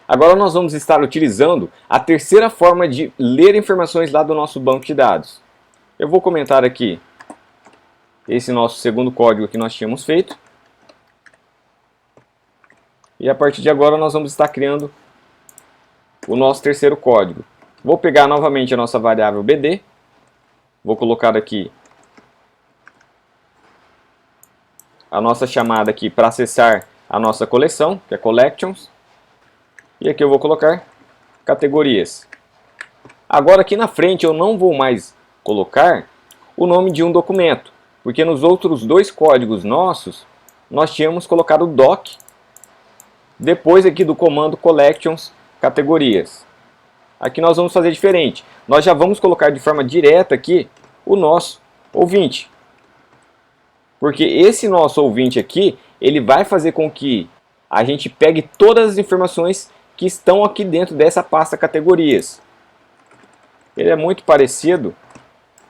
Agora nós vamos estar utilizando a terceira forma de ler informações lá do nosso banco de dados. Eu vou comentar aqui esse nosso segundo código que nós tínhamos feito. E a partir de agora nós vamos estar criando o nosso terceiro código. Vou pegar novamente a nossa variável BD. Vou colocar aqui a nossa chamada aqui para acessar a nossa coleção, que é Collections. E aqui eu vou colocar categorias. Agora aqui na frente eu não vou mais colocar o nome de um documento, porque nos outros dois códigos nossos, nós tínhamos colocado doc, depois aqui do comando collections, categorias. Aqui nós vamos fazer diferente. Nós já vamos colocar de forma direta aqui o nosso ouvinte. Porque esse nosso ouvinte aqui, ele vai fazer com que a gente pegue todas as informações que estão aqui dentro dessa pasta categorias. Ele é muito parecido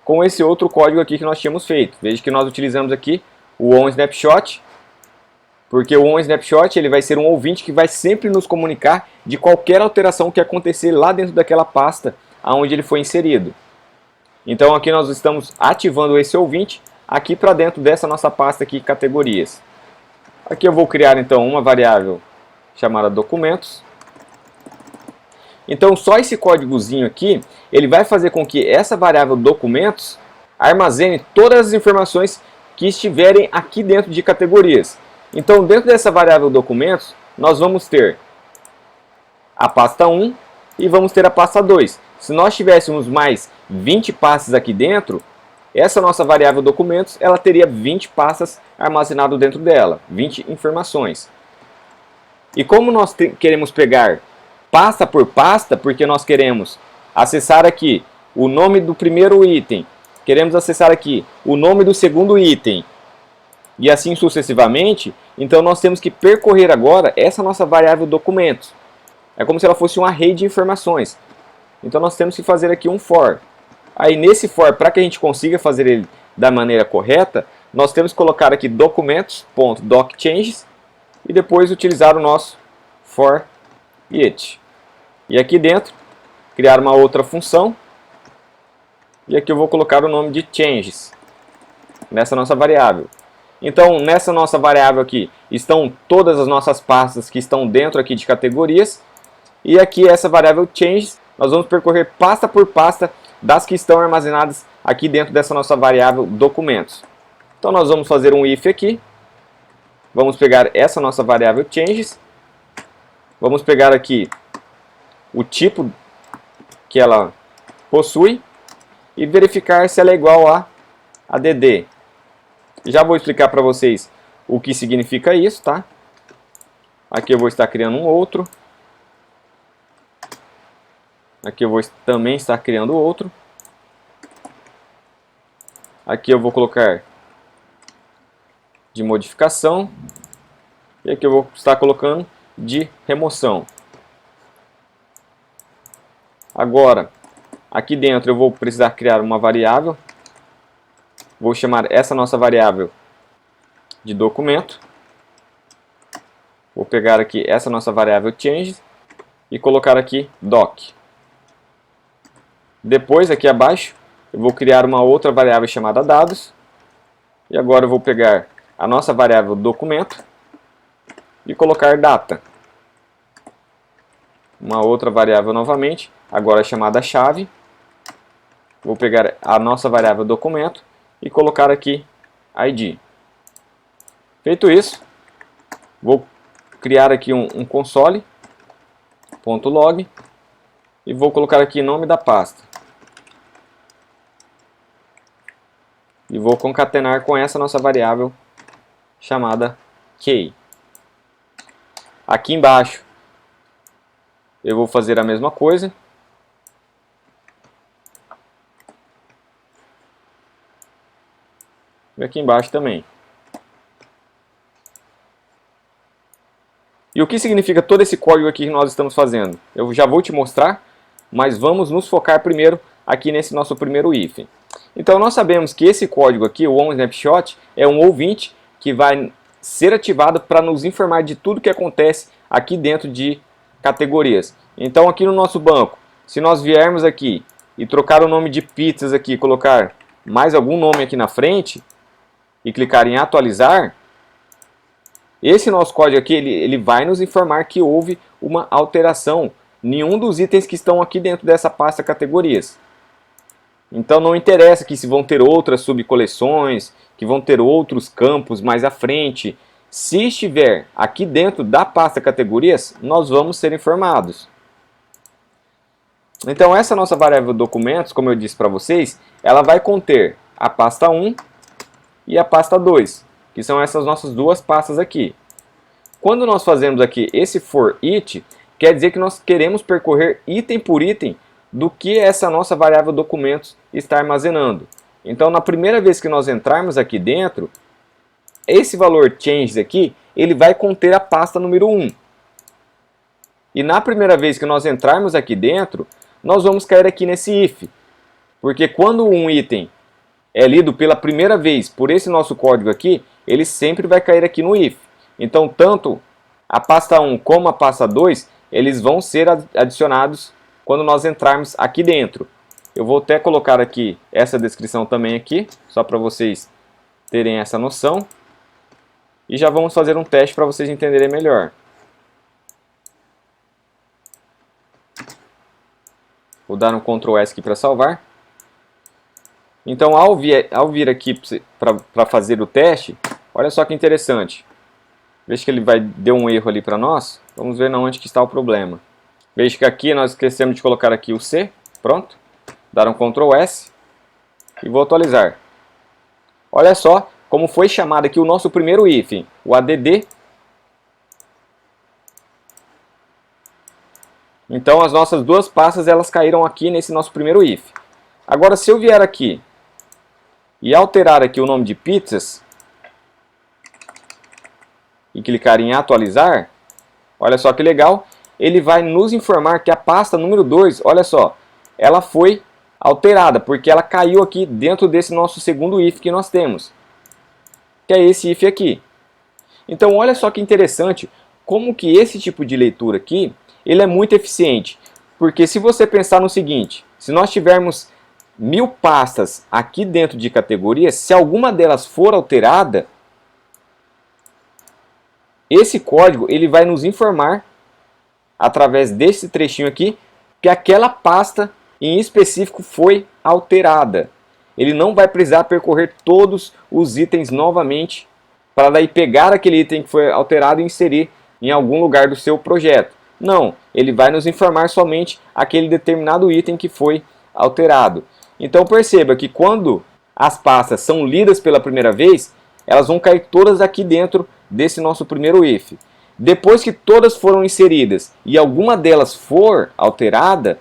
com esse outro código aqui que nós tínhamos feito. Veja que nós utilizamos aqui o onSnapshot, porque o onSnapshot ele vai ser um ouvinte que vai sempre nos comunicar de qualquer alteração que acontecer lá dentro daquela pasta onde ele foi inserido. Então aqui nós estamos ativando esse ouvinte aqui para dentro dessa nossa pasta aqui, categorias. Aqui eu vou criar então uma variável chamada documentos. Então só esse códigozinho aqui, ele vai fazer com que essa variável documentos armazene todas as informações que estiverem aqui dentro de categorias. Então dentro dessa variável documentos, nós vamos ter a pasta 1 e vamos ter a pasta 2. Se nós tivéssemos mais 20 pastas aqui dentro, essa nossa variável documentos, ela teria 20 pastas armazenadas dentro dela, 20 informações. E como nós queremos pegar pasta por pasta, porque nós queremos acessar aqui o nome do primeiro item, queremos acessar aqui o nome do segundo item, e assim sucessivamente, então nós temos que percorrer agora essa nossa variável documentos. É como se ela fosse um array de informações. Então nós temos que fazer aqui um for. Aí nesse for, para que a gente consiga fazer ele da maneira correta, nós temos que colocar aqui documentos.docChanges e depois utilizar o nosso for each. E aqui dentro, criar uma outra função. E aqui eu vou colocar o nome de changes nessa nossa variável. Então, nessa nossa variável aqui, estão todas as nossas pastas que estão dentro aqui de categorias. E aqui essa variável changes, nós vamos percorrer pasta por pasta das que estão armazenadas aqui dentro dessa nossa variável documentos. Então nós vamos fazer um if aqui. Vamos pegar essa nossa variável changes. Vamos pegar aqui o tipo que ela possui e verificar se ela é igual a dd. Já vou explicar para vocês o que significa isso, tá? Aqui eu vou estar criando um outro. Aqui eu vou também estar criando outro. Aqui eu vou colocar de modificação. E aqui eu vou estar colocando de remoção. Agora, aqui dentro eu vou precisar criar uma variável. Vou chamar essa nossa variável de documento. Vou pegar aqui essa nossa variável changes e colocar aqui doc. Depois, aqui abaixo, eu vou criar uma outra variável chamada dados. E agora eu vou pegar a nossa variável documento e colocar data. Uma outra variável novamente, agora chamada chave. Vou pegar a nossa variável documento e colocar aqui ID. Feito isso, vou criar aqui um console.log e vou colocar aqui nome da pasta. E vou concatenar com essa nossa variável chamada key. Aqui embaixo eu vou fazer a mesma coisa. E aqui embaixo também. E o que significa todo esse código aqui que nós estamos fazendo? Eu já vou te mostrar, mas vamos nos focar primeiro aqui nesse nosso primeiro if. Então nós sabemos que esse código aqui, o onSnapshot, é um ouvinte que vai ser ativado para nos informar de tudo que acontece aqui dentro de categorias. Então aqui no nosso banco, se nós viermos aqui e trocar o nome de pizzas aqui, colocar mais algum nome aqui na frente e clicar em atualizar, esse nosso código aqui ele vai nos informar que houve uma alteração em nenhum dos itens que estão aqui dentro dessa pasta categorias. Então não interessa que se vão ter outras subcoleções, que vão ter outros campos mais à frente. Se estiver aqui dentro da pasta categorias, nós vamos ser informados. Então essa nossa variável documentos, como eu disse para vocês, ela vai conter a pasta 1 e a pasta 2, que são essas nossas duas pastas aqui. Quando nós fazemos aqui esse for each, quer dizer que nós queremos percorrer item por item do que essa nossa variável documentos está armazenando. Então na primeira vez que nós entrarmos aqui dentro, esse valor changes aqui, ele vai conter a pasta número 1. E na primeira vez que nós entrarmos aqui dentro, nós vamos cair aqui nesse if. Porque quando um item é lido pela primeira vez por esse nosso código aqui, ele sempre vai cair aqui no if. Então tanto a pasta 1 como a pasta 2, eles vão ser adicionados quando nós entrarmos aqui dentro. Eu vou até colocar aqui essa descrição também aqui, só para vocês terem essa noção. E já vamos fazer um teste para vocês entenderem melhor. Vou dar um Ctrl S aqui para salvar. Então, ao vir aqui para fazer o teste, olha só que interessante. Veja que ele deu um erro ali para nós. Vamos ver onde que está o problema. Veja que aqui nós esquecemos de colocar aqui o C. Pronto. Dar um Ctrl S. E vou atualizar. Olha só como foi chamado aqui o nosso primeiro if. O add. Então as nossas duas pastas elas caíram aqui nesse nosso primeiro if. Agora se eu vier aqui e alterar aqui o nome de pizzas e clicar em atualizar, olha só que legal, ele vai nos informar que a pasta número 2, olha só, ela foi alterada, porque ela caiu aqui dentro desse nosso segundo if que nós temos, que é esse if aqui. Então olha só que interessante, como que esse tipo de leitura aqui, ele é muito eficiente, porque se você pensar no seguinte, se nós tivermos 1000 pastas aqui dentro de categorias, se alguma delas for alterada, esse código ele vai nos informar, através desse trechinho aqui, que aquela pasta em específico foi alterada. Ele não vai precisar percorrer todos os itens novamente, para daí pegar aquele item que foi alterado e inserir em algum lugar do seu projeto. Não, ele vai nos informar somente aquele determinado item que foi alterado. Então perceba que quando as pastas são lidas pela primeira vez, elas vão cair todas aqui dentro desse nosso primeiro if. Depois que todas foram inseridas e alguma delas for alterada,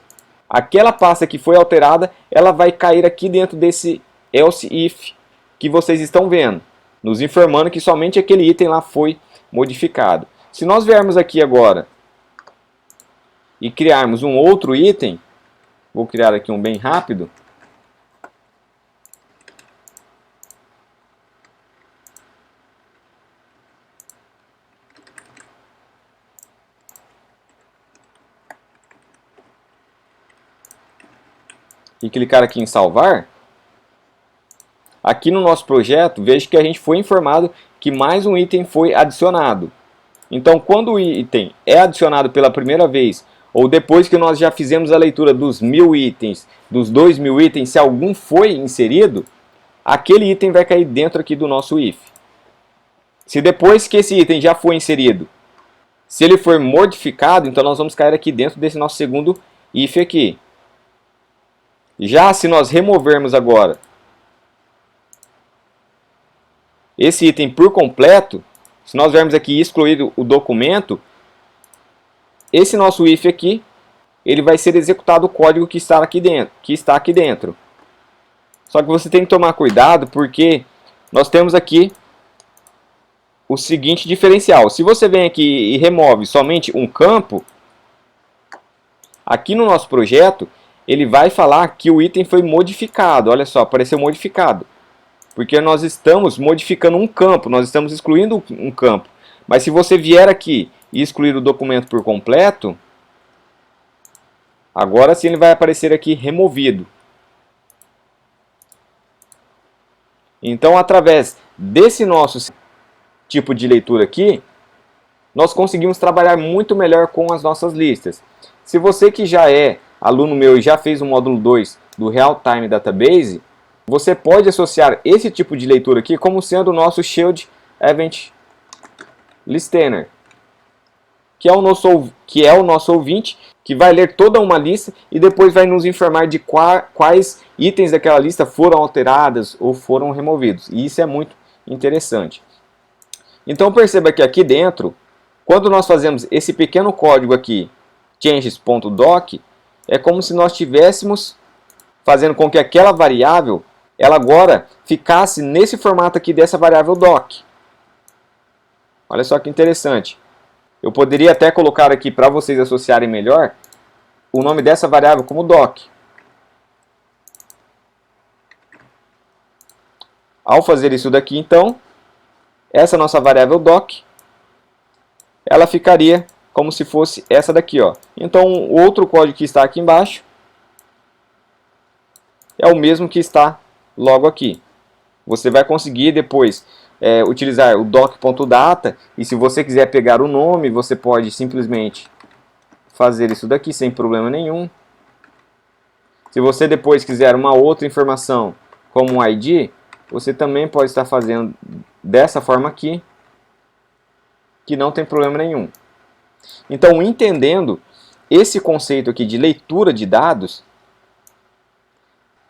aquela pasta que foi alterada, ela vai cair aqui dentro desse else if que vocês estão vendo, nos informando que somente aquele item lá foi modificado. Se nós viermos aqui agora e criarmos um outro item, vou criar aqui um bem rápido. E clicar aqui em salvar. Aqui no nosso projeto, veja que a gente foi informado que mais um item foi adicionado. Então, quando o item é adicionado pela primeira vez, ou depois que nós já fizemos a leitura dos 1000 itens, dos 2000 itens, se algum foi inserido, aquele item vai cair dentro aqui do nosso if. Se depois que esse item já foi inserido, se ele for modificado, então nós vamos cair aqui dentro desse nosso segundo if aqui. Já se nós removermos agora esse item por completo, se nós vermos aqui excluído o documento, esse nosso if aqui, ele vai ser executado o código que está aqui dentro. Só que você tem que tomar cuidado porque nós temos aqui o seguinte diferencial. Se você vem aqui e remove somente um campo, aqui no nosso projeto, ele vai falar que o item foi modificado. Olha só, apareceu modificado. Porque nós estamos modificando um campo, nós estamos excluindo um campo. Mas se você vier aqui e excluir o documento por completo, Agora sim ele vai aparecer aqui removido. Então, através desse nosso tipo de leitura aqui, nós conseguimos trabalhar muito melhor com as nossas listas. Se você que já é aluno meu e já fez o módulo 2 do Real Time Database, você pode associar esse tipo de leitura aqui como sendo o nosso Shield Event Listener, que é o nosso ouvinte que vai ler toda uma lista e depois vai nos informar de quais itens daquela lista foram alterados ou foram removidos. E isso é muito interessante. Então perceba que aqui dentro, quando nós fazemos esse pequeno código aqui, changes.doc, é como se nós estivéssemos fazendo com que aquela variável, ela agora ficasse nesse formato aqui dessa variável doc. Olha só que interessante. Eu poderia até colocar aqui para vocês associarem melhor o nome dessa variável como doc. Ao fazer isso daqui, então, essa nossa variável doc, ela ficaria como se fosse essa daqui, ó. Então, o outro código que está aqui embaixo é o mesmo que está logo aqui. Você vai conseguir depois utilizar o doc.data, e se você quiser pegar o nome, você pode simplesmente fazer isso daqui sem problema nenhum. Se você depois quiser uma outra informação, como um ID, você também pode estar fazendo dessa forma aqui, que não tem problema nenhum. Então, entendendo esse conceito aqui de leitura de dados,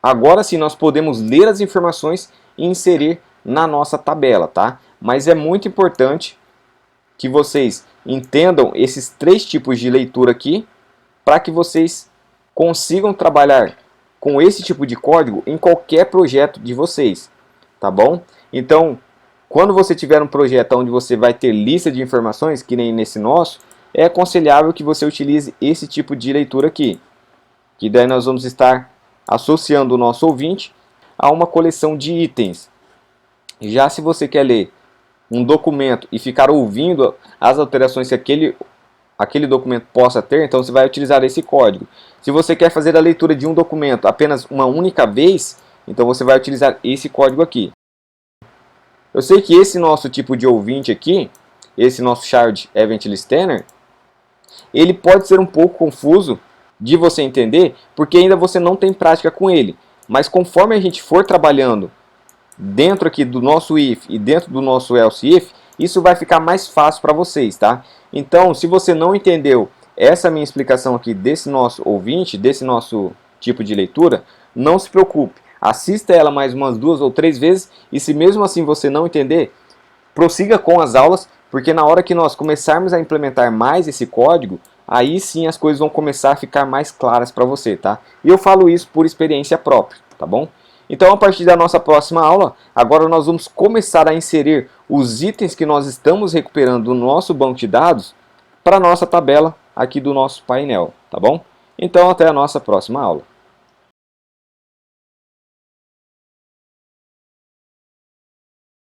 agora sim nós podemos ler as informações e inserir na nossa tabela, tá? Mas é muito importante que vocês entendam esses 3 tipos de leitura aqui, para que vocês consigam trabalhar com esse tipo de código em qualquer projeto de vocês, tá bom? Então, quando você tiver um projeto onde você vai ter lista de informações, que nem nesse nosso, é aconselhável que você utilize esse tipo de leitura aqui, que daí nós vamos estar associando o nosso ouvinte a uma coleção de itens. Já se você quer ler um documento e ficar ouvindo as alterações que aquele documento possa ter, então você vai utilizar esse código. Se você quer fazer a leitura de um documento apenas uma única vez, então você vai utilizar esse código aqui. Eu sei que esse nosso tipo de ouvinte aqui, esse nosso Shard Event Listener, ele pode ser um pouco confuso de você entender, porque ainda você não tem prática com ele. Mas conforme a gente for trabalhando dentro aqui do nosso if e dentro do nosso else if, isso vai ficar mais fácil para vocês, tá? Então, se você não entendeu essa minha explicação aqui desse nosso ouvinte, desse nosso tipo de leitura, não se preocupe. Assista ela mais umas 2 ou 3 vezes e se mesmo assim você não entender, prossiga com as aulas, porque na hora que nós começarmos a implementar mais esse código, aí sim as coisas vão começar a ficar mais claras para você, tá? E eu falo isso por experiência própria, tá bom? Então, a partir da nossa próxima aula, agora nós vamos começar a inserir os itens que nós estamos recuperando do nosso banco de dados para a nossa tabela aqui do nosso painel, tá bom? Então, até a nossa próxima aula.